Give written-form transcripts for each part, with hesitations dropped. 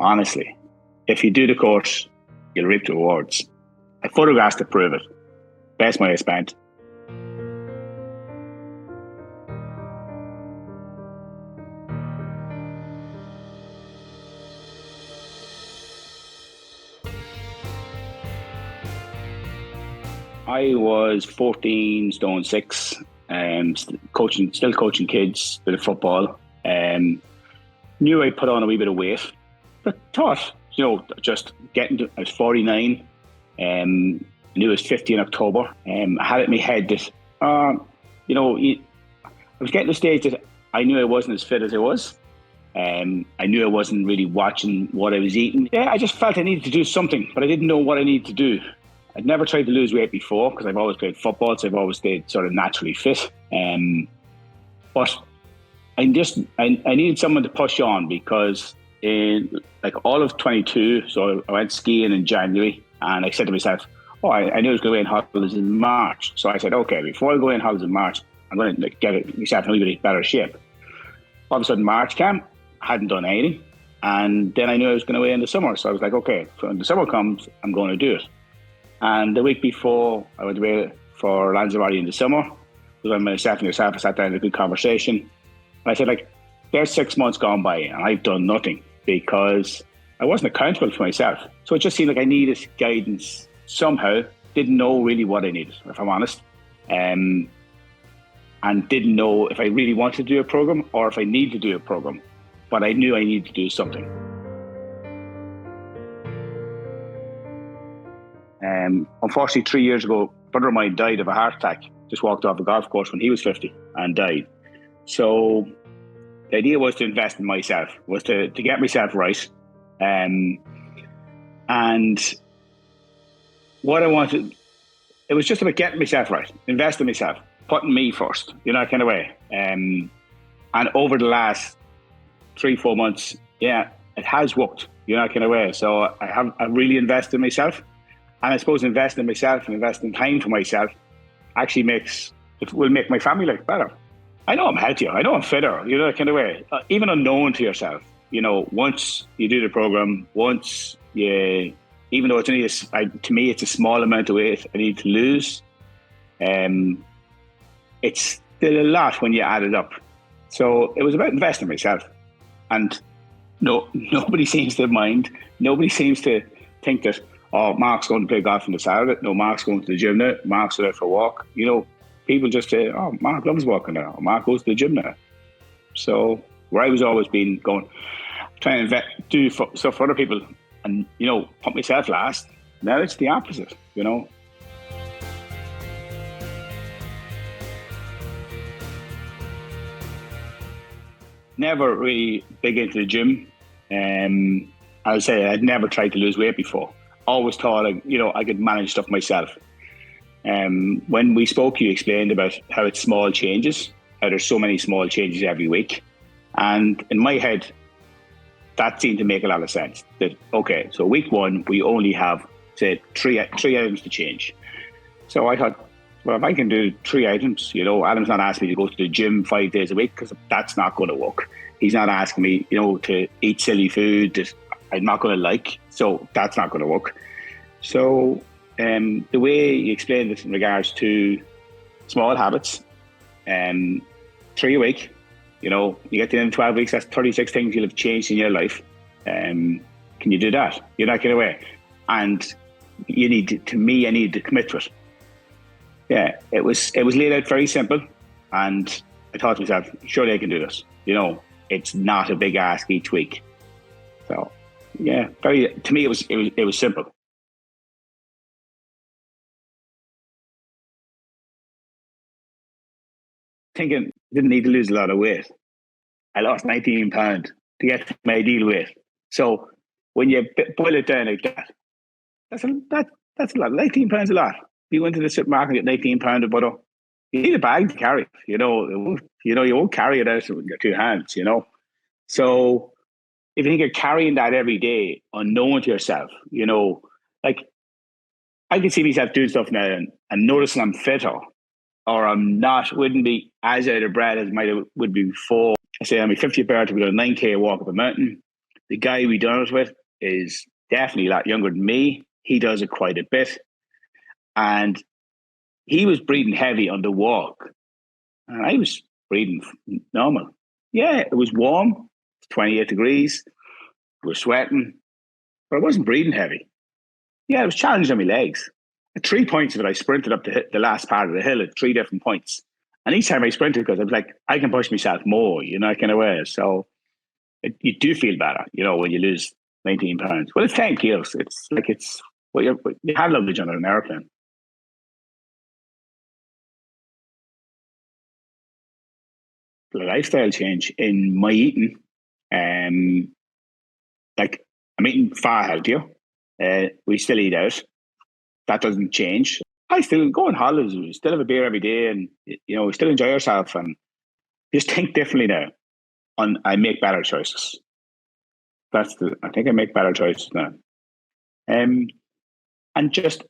honestly. If you do the course, you'll reap the rewards. I photographs to prove it. Best money I spent. I was 14 stone 6, still coaching kids, bit of football. Knew I'd put on a wee bit of weight, but thought, just getting to, I was 49, I knew it was 50 in October. I had it in my head that, I was getting to the stage that I knew I wasn't as fit as I was. I knew I wasn't really watching what I was eating. Yeah, I just felt I needed to do something, but I didn't know what I needed to do. I'd never tried to lose weight before because I've always played football, so I've always stayed sort of naturally fit. But I needed someone to push on because in all of 22, so I went skiing in January, and I said to myself, I knew I was going away in holidays in March. So I said, okay, before I go away in holidays in March, I'm going to get myself in a little bit better shape. All of a sudden, March came, hadn't done anything, and then I knew I was going away in the summer. So I was like, okay, so when the summer comes, I'm going to do it. And the week before I went away for Lanzarote in the summer, when myself and yourself sat down and had a good conversation. And I said, there's 6 months gone by and I've done nothing because I wasn't accountable for myself. So it just seemed like I needed guidance somehow. Didn't know really what I needed, if I'm honest. And didn't know if I really wanted to do a program or if I needed to do a program. But I knew I needed to do something. Unfortunately, 3 years ago, a brother of mine died of a heart attack. Just walked off a golf course when he was 50 and died. So the idea was to invest in myself, was to get myself right. And what I wanted, it was just about getting myself right, investing in myself, putting me first, kind of way. And over the last 3-4 months, it has worked, kind of way. So I really invested in myself. And I suppose investing in myself and investing time for myself actually will make my family life better. I know I'm healthier. I know I'm fitter, kind of way. Even unknown to yourself, once you do the program, even though it's only to me, it's a small amount of weight I need to lose. It's still a lot when you add it up. So it was about investing in myself. And nobody seems to mind. Nobody seems to think that, Mark's going to play golf on the Saturday. No, Mark's going to the gym now. Mark's out for a walk. People just say, Mark loves walking now. Or Mark goes to the gym now. So where I was always been going, trying to do stuff for other people and, put myself last. Now it's the opposite, Never really big into the gym. I would say I'd never tried to lose weight before. Always thought, I could manage stuff myself. When we spoke, you explained about how it's small changes, how there's so many small changes every week. And in my head, that seemed to make a lot of sense. That, okay, so week 1, we only have, say, three items to change. So I thought, well, if I can do 3 items, Adam's not asking me to go to the gym 5 days a week because that's not going to work. He's not asking me, to eat silly food that I'm not going to like. So that's not going to work. So the way you explained it in regards to small habits, 3 a week, you get to the end of 12 weeks, that's 36 things you'll have changed in your life. Can you do that? You're not getting away. And I need to commit to it. Yeah, it was laid out very simple. And I thought to myself, surely I can do this. It's not a big ask each week. So yeah, to me, it was simple. Thinking didn't need to lose a lot of weight. I lost 19 pounds to get to my ideal weight. So when you boil it down like that, that's a lot. 19 pounds a lot. If you went to the supermarket and get 19 pounds of butter, you need a bag to carry. You won't carry it out with your 2 hands. So if you think you're carrying that every day, unknown to yourself, I can see myself doing stuff now and noticing I'm fitter, or wouldn't be as out of breath as would be before. I say on my 50th birthday, we did a 9K walk up a mountain. The guy we done it with is definitely a lot younger than me. He does it quite a bit. And he was breathing heavy on the walk. And I was breathing normal. Yeah, it was warm, 28 degrees. We were sweating, but I wasn't breathing heavy. Yeah, I was challenged on my legs. At 3 points of it, I sprinted up the last part of the hill at 3 different points. And each time I sprinted, because I was like, I can push myself more, kind of way. So you do feel better, when you lose 19 pounds. Well, it's 10 kilos. You have luggage on an airplane. The lifestyle change in my eating, I'm eating far healthier. We still eat out. That doesn't change. I still go on holidays. We still have a beer every day, and we still enjoy ourselves and just think differently now. I make better choices. I think I make better choices now. And just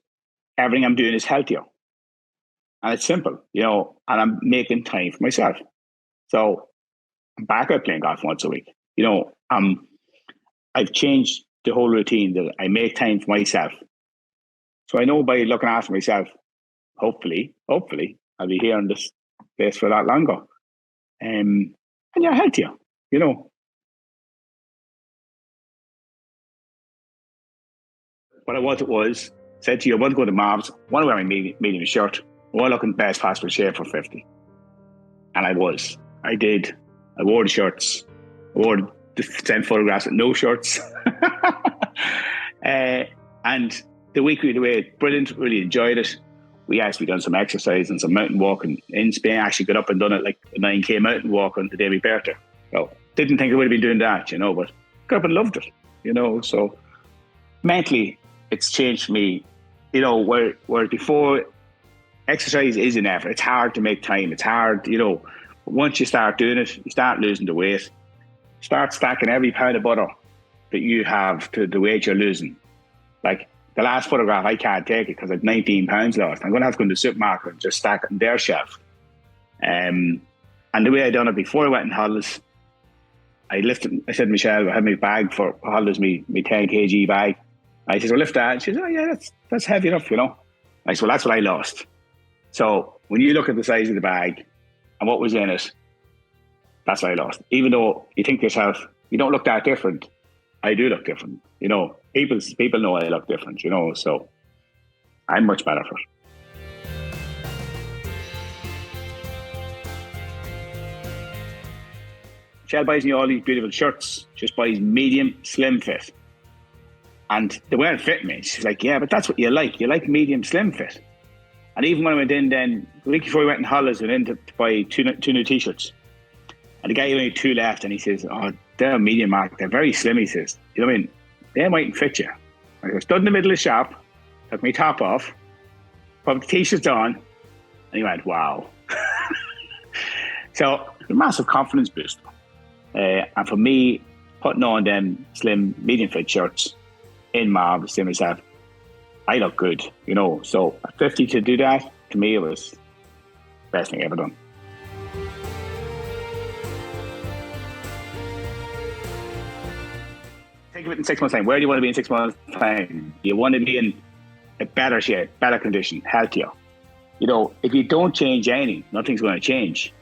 everything I'm doing is healthier. And it's simple, and I'm making time for myself. So I'm back out playing golf once a week. I've changed the whole routine that I make time for myself. So I know by looking after myself, hopefully, I'll be here in this place for that longer. And you're healthier, What I wanted was, said to you, I want to go to 𝒕𝒕𝒕, I want to wear my medium shirt, I want to look in best possible shape for 50. And I was. I did. I wore the shirts. I wore the sent photographs with no shirts. And the week we were away, brilliant, really enjoyed it. We actually done some exercise and some mountain walking in Spain. I actually got up and done it like a 9K mountain walk on the day of my birthday. So didn't think I would have been doing that, but got up and loved it, So mentally, it's changed for me, where before, exercise is an effort. It's hard to make time. It's hard, But once you start doing it, you start losing the weight. Start stacking every pound of butter that you have to the weight you're losing. Like the last photograph, I can't take it because I've 19 pounds lost. I'm going to have to go to the supermarket and just stack it on their shelf. And the way I done it before I went on holidays, I said, Michelle, I had my bag for holidays, my 10 kg bag. I said, well, lift that. And she said, oh yeah, that's heavy enough, I said, well, that's what I lost. So when you look at the size of the bag and what was in it, that's what I lost. Even though you think to yourself, you don't look that different. I do look different. People know I look different, so I'm much better for it. Michelle buys me all these beautiful shirts. She just buys medium, slim fit. And they weren't fitting me. She's like, yeah, but that's what you like. You like medium, slim fit. And even when I went in then, the week before we went on holidays, I went in to buy two new T-shirts. And the guy only 2 left, and he says, oh, they're medium, Mark. They're very slim, he says. You know what I mean? They mightn't fit you. I stood in the middle of the shop, took my top off, put the T-shirts on, and he went, wow. So, a massive confidence boost. And for me, putting on them slim, medium fit shirts in 𝒕𝒕𝒕, saying myself, I look good, So at 50 to do that, to me, it was the best thing I ever done. Think of it in 6 months' time. Where do you want to be in 6 months' time? You want to be in a better shape, better condition, healthier. If you don't change anything, nothing's going to change.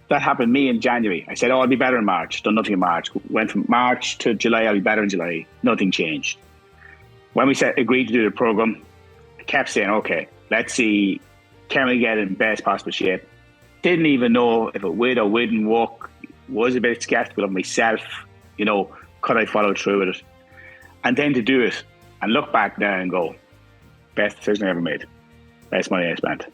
That happened to me in January. I said, I'll be better in March. Done nothing in March. Went from March to July, I'll be better in July. Nothing changed. When we agreed to do the program, I kept saying, okay, let's see, can we get in best possible shape? Didn't even know if it would or wouldn't work. Was a bit skeptical of myself, could I follow through with it? And then to do it and look back now and go, best decision I ever made, best money I spent.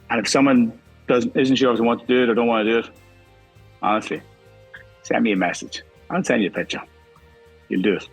And if someone isn't sure if they want to do it or don't want to do it, honestly, send me a message. I'll send you a picture. You'll do it.